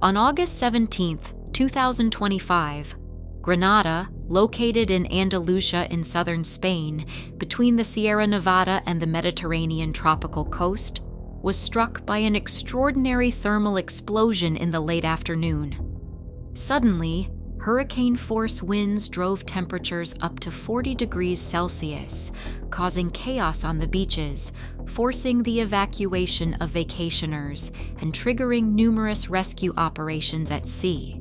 On August 17, 2025, Granada, located in Andalusia in southern Spain, between the Sierra Nevada and the Mediterranean tropical coast, was struck by an extraordinary thermal explosion in the late afternoon. Suddenly, hurricane-force winds drove temperatures up to 40 degrees Celsius, causing chaos on the beaches, forcing the evacuation of vacationers and triggering numerous rescue operations at sea.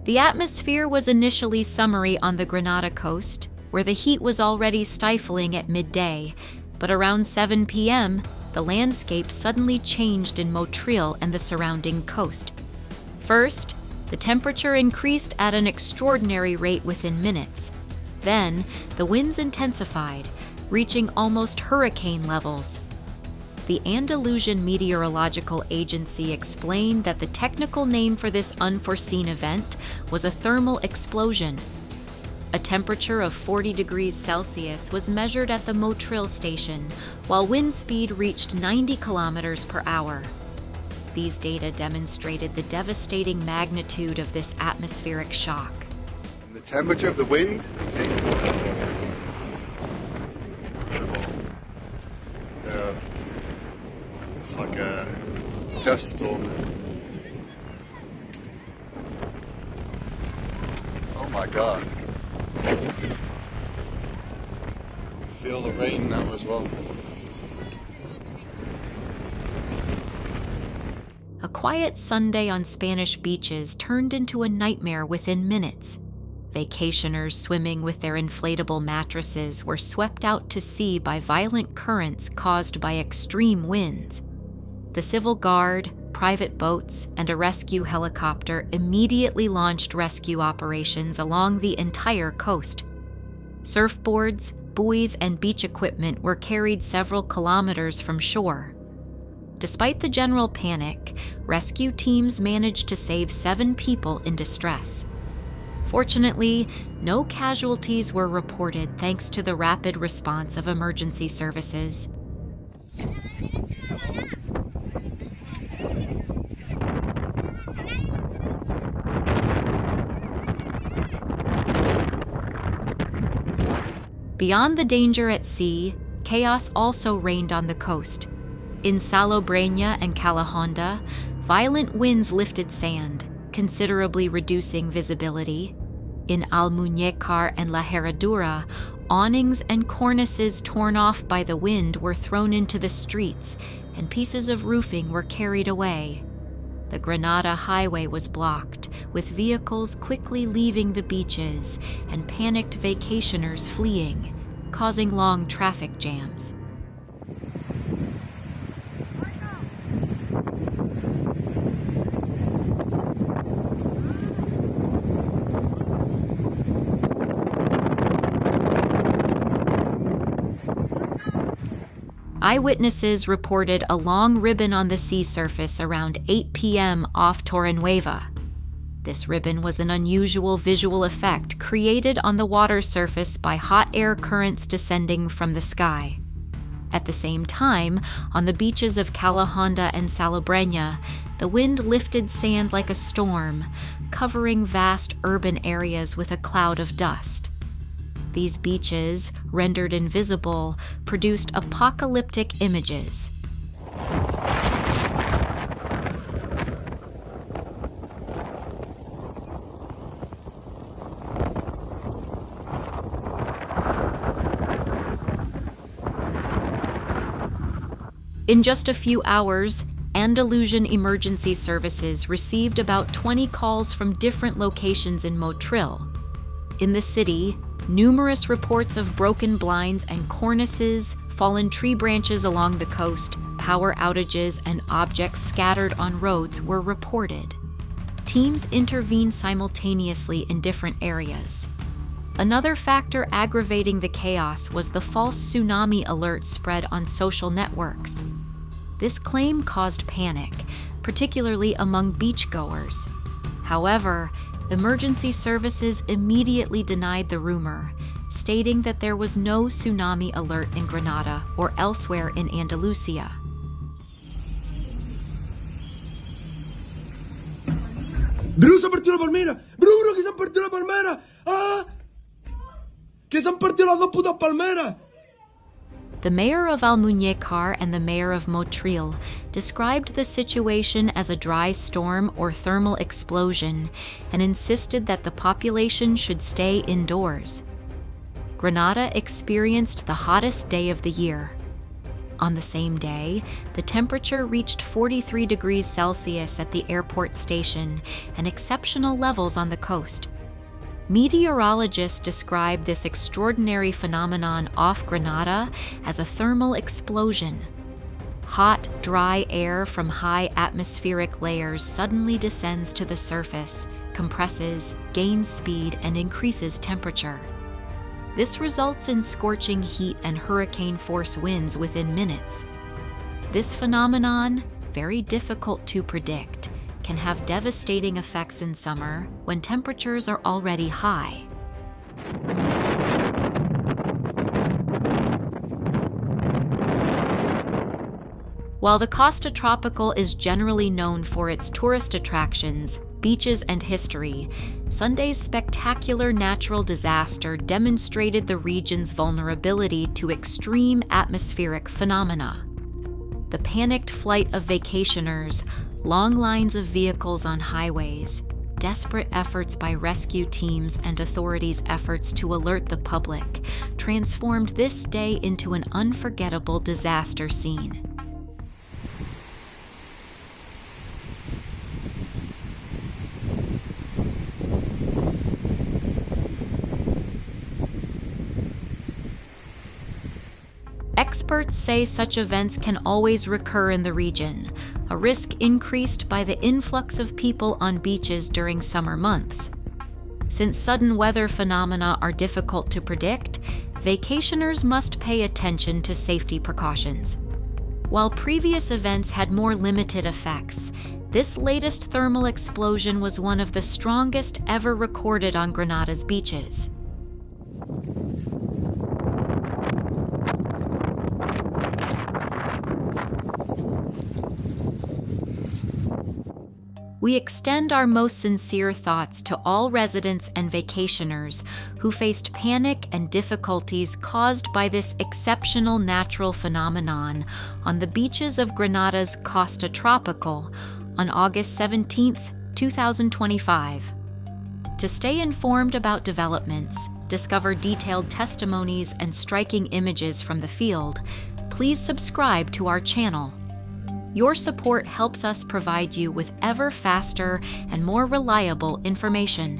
The atmosphere was initially summery on the Granada coast, where the heat was already stifling at midday, but around 7 p.m., the landscape suddenly changed in Motril and the surrounding coast. First, the temperature increased at an extraordinary rate within minutes. Then, the winds intensified, reaching almost hurricane levels. The Andalusian Meteorological Agency explained that the technical name for this unforeseen event was a thermal explosion. A temperature of 40 degrees Celsius was measured at the Motril station, while wind speed reached 90 kilometers per hour. These data demonstrated the devastating magnitude of this atmospheric shock. And the temperature of the wind is it's like a dust storm. Oh my god. Feel the rain now as well. A quiet Sunday on Spanish beaches turned into a nightmare within minutes. Vacationers swimming with their inflatable mattresses were swept out to sea by violent currents caused by extreme winds. The Civil Guard, private boats, and a rescue helicopter immediately launched rescue operations along the entire coast. Surfboards, buoys, and beach equipment were carried several kilometers from shore. Despite the general panic, rescue teams managed to save 7 people in distress. Fortunately, no casualties were reported thanks to the rapid response of emergency services. Beyond the danger at sea, chaos also reigned on the coast. In Salobreña and Calahonda, violent winds lifted sand, considerably reducing visibility. In Almuñécar and La Herradura, awnings and cornices torn off by the wind were thrown into the streets, and pieces of roofing were carried away. The Granada highway was blocked, with vehicles quickly leaving the beaches and panicked vacationers fleeing, causing long traffic jams. Eyewitnesses reported a long ribbon on the sea surface around 8 p.m. off Torrenueva. This ribbon was an unusual visual effect created on the water surface by hot air currents descending from the sky. At the same time, on the beaches of Calahonda and Salobreña, the wind lifted sand like a storm, covering vast urban areas with a cloud of dust. These beaches, rendered invisible, produced apocalyptic images. In just a few hours, Andalusian emergency services received about 20 calls from different locations in Motril. In the city, numerous reports of broken blinds and cornices, fallen tree branches along the coast, power outages, and objects scattered on roads were reported. Teams intervened simultaneously in different areas. Another factor aggravating the chaos was the false tsunami alert spread on social networks. This claim caused panic, particularly among beachgoers. However, emergency services immediately denied the rumor, stating that there was no tsunami alert in Granada or elsewhere in Andalusia. Bro, se han partido la palmera. Bro, que se han partido la palmera. Ah, que se han partido las dos putas palmeras. The mayor of Almuñécar and the mayor of Motril described the situation as a dry storm or thermal explosion and insisted that the population should stay indoors. Granada experienced the hottest day of the year. On the same day, the temperature reached 43 degrees Celsius at the airport station and exceptional levels on the coast. Meteorologists describe this extraordinary phenomenon off Granada as a thermal explosion. Hot, dry air from high atmospheric layers suddenly descends to the surface, compresses, gains speed, and increases temperature. This results in scorching heat and hurricane-force winds within minutes. This phenomenon, very difficult to predict, can have devastating effects in summer when temperatures are already high. While the Costa Tropical is generally known for its tourist attractions, beaches, and history, Sunday's spectacular natural disaster demonstrated the region's vulnerability to extreme atmospheric phenomena. The panicked flight of vacationers, long lines of vehicles on highways, desperate efforts by rescue teams, and authorities' efforts to alert the public transformed this day into an unforgettable disaster scene. Experts say such events can always recur in the region, a risk increased by the influx of people on beaches during summer months. Since sudden weather phenomena are difficult to predict, vacationers must pay attention to safety precautions. While previous events had more limited effects, this latest thermal explosion was one of the strongest ever recorded on Granada's beaches. We extend our most sincere thoughts to all residents and vacationers who faced panic and difficulties caused by this exceptional natural phenomenon on the beaches of Granada's Costa Tropical on August 17, 2025. To stay informed about developments, discover detailed testimonies, and striking images from the field, please subscribe to our channel. Your support helps us provide you with ever faster and more reliable information.